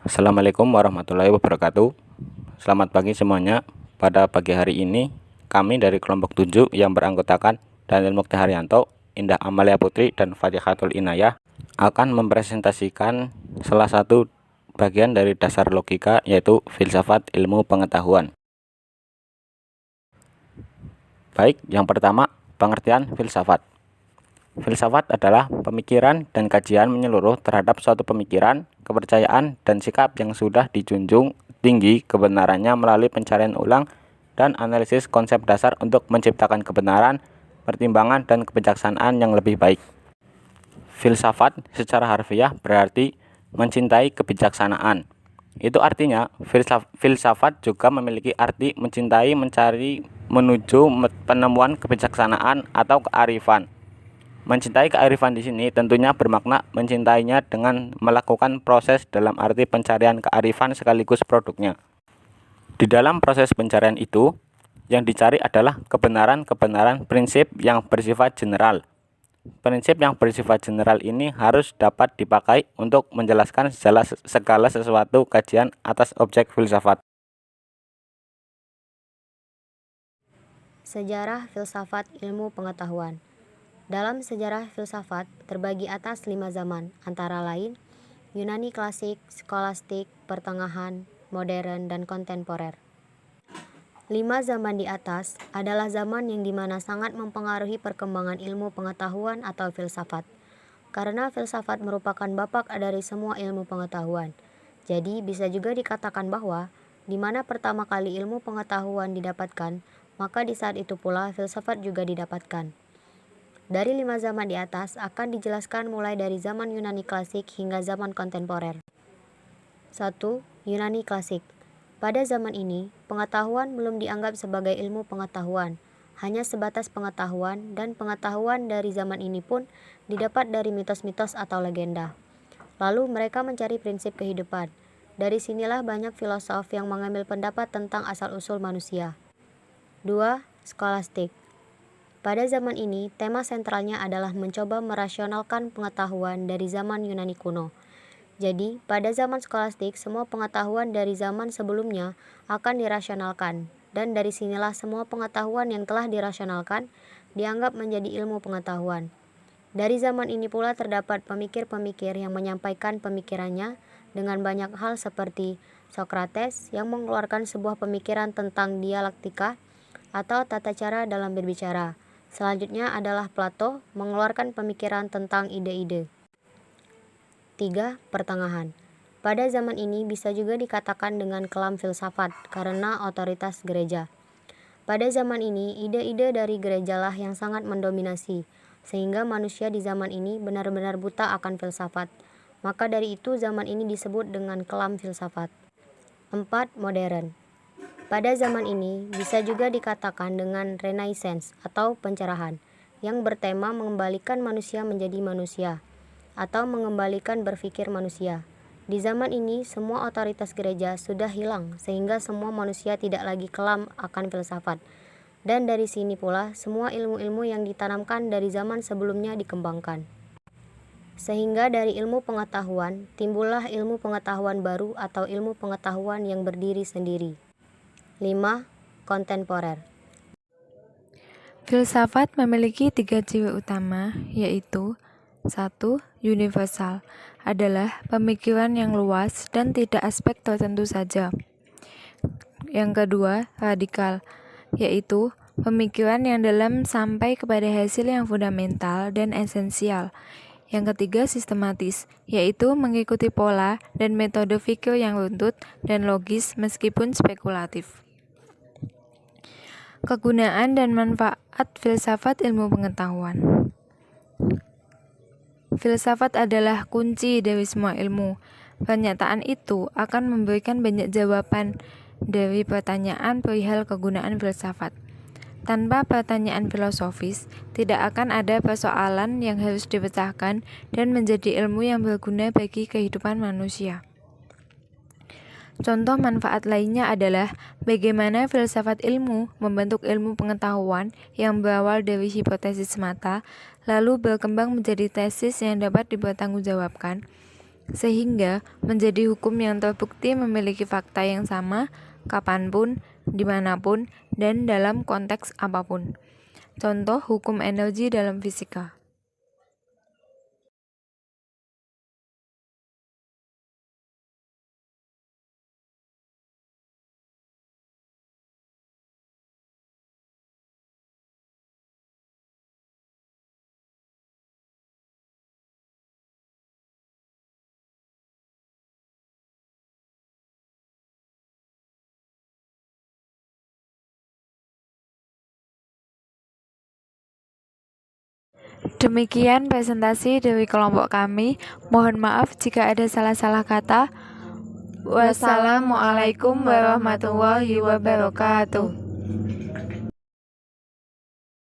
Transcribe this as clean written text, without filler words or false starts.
Assalamualaikum warahmatullahi wabarakatuh. Selamat pagi semuanya. Pada pagi hari ini, kami dari kelompok 7 yang beranggotakan Daniel Mukti Haryanto, Indah Amalia Putri, dan Fatihatul Inayah akan mempresentasikan salah satu bagian dari dasar logika, yaitu filsafat ilmu pengetahuan. Baik, yang pertama, pengertian filsafat. Filsafat adalah pemikiran dan kajian menyeluruh terhadap suatu pemikiran, kepercayaan, dan sikap yang sudah dijunjung tinggi kebenarannya melalui pencarian ulang dan analisis konsep dasar untuk menciptakan kebenaran, pertimbangan, dan kebijaksanaan yang lebih baik. Filsafat secara harfiah berarti mencintai kebijaksanaan. Itu artinya filsafat juga memiliki arti mencintai, mencari, menuju penemuan kebijaksanaan atau kearifan. Mencintai kearifan di sini tentunya bermakna mencintainya dengan melakukan proses dalam arti pencarian kearifan sekaligus produknya. Di dalam proses pencarian itu, yang dicari adalah kebenaran-kebenaran prinsip yang bersifat general. Prinsip yang bersifat general ini harus dapat dipakai untuk menjelaskan segala sesuatu kajian atas objek filsafat. Sejarah filsafat ilmu pengetahuan. Dalam sejarah filsafat terbagi atas 5 zaman, antara lain Yunani klasik, skolastik, pertengahan, modern, dan kontemporer. 5 zaman di atas adalah zaman yang dimana sangat mempengaruhi perkembangan ilmu pengetahuan atau filsafat. Karena filsafat merupakan bapak dari semua ilmu pengetahuan. Jadi bisa juga dikatakan bahwa di mana pertama kali ilmu pengetahuan didapatkan, maka di saat itu pula filsafat juga didapatkan. Dari 5 zaman di atas akan dijelaskan mulai dari zaman Yunani klasik hingga zaman kontemporer. 1. Yunani klasik. Pada zaman ini, pengetahuan belum dianggap sebagai ilmu pengetahuan, hanya sebatas pengetahuan, dan pengetahuan dari zaman ini pun didapat dari mitos-mitos atau legenda. Lalu mereka mencari prinsip kehidupan. Dari sinilah banyak filosof yang mengambil pendapat tentang asal-usul manusia. 2. Skolastik. Pada zaman ini, tema sentralnya adalah mencoba merasionalkan pengetahuan dari zaman Yunani kuno. Jadi, pada zaman skolastik, semua pengetahuan dari zaman sebelumnya akan dirasionalkan, dan dari sinilah semua pengetahuan yang telah dirasionalkan dianggap menjadi ilmu pengetahuan. Dari zaman ini pula terdapat pemikir-pemikir yang menyampaikan pemikirannya dengan banyak hal seperti Socrates yang mengeluarkan sebuah pemikiran tentang dialektika atau tata cara dalam berbicara. Selanjutnya adalah Plato mengeluarkan pemikiran tentang ide-ide. 3. Pertengahan. Pada zaman ini bisa juga dikatakan dengan kelam filsafat karena otoritas gereja. Pada zaman ini, ide-ide dari gerejalah yang sangat mendominasi, sehingga manusia di zaman ini benar-benar buta akan filsafat. Maka dari itu zaman ini disebut dengan kelam filsafat. 4. Modern. Pada zaman ini bisa juga dikatakan dengan Renaissance atau pencerahan yang bertema mengembalikan manusia menjadi manusia atau mengembalikan berpikir manusia. Di zaman ini semua otoritas gereja sudah hilang sehingga semua manusia tidak lagi kelam akan filsafat. Dan dari sini pula semua ilmu-ilmu yang ditanamkan dari zaman sebelumnya dikembangkan. Sehingga dari ilmu pengetahuan timbullah ilmu pengetahuan baru atau ilmu pengetahuan yang berdiri sendiri. 5. Kontemporer. Filsafat memiliki 3 ciri utama, yaitu 1. Universal adalah pemikiran yang luas dan tidak aspek tertentu saja. Yang kedua, radikal, yaitu pemikiran yang dalam sampai kepada hasil yang fundamental dan esensial. Yang ketiga, sistematis, yaitu mengikuti pola dan metode fikir yang runtut dan logis meskipun spekulatif. Kegunaan dan manfaat filsafat ilmu pengetahuan. Filsafat adalah kunci dari semua ilmu. Pernyataan itu akan memberikan banyak jawaban dari pertanyaan perihal kegunaan filsafat. Tanpa pertanyaan filosofis, tidak akan ada persoalan yang harus dipecahkan dan menjadi ilmu yang berguna bagi kehidupan manusia. Contoh manfaat lainnya adalah bagaimana filsafat ilmu membentuk ilmu pengetahuan yang berawal dari hipotesis semata, lalu berkembang menjadi tesis yang dapat dipertanggungjawabkan. sehingga menjadi hukum yang terbukti memiliki fakta yang sama kapanpun, dimanapun, dan dalam konteks apapun. Contoh hukum energi dalam fisika. Demikian presentasi dari kelompok kami. Mohon maaf jika ada salah-salah kata. Wassalamualaikum warahmatullahi wabarakatuh.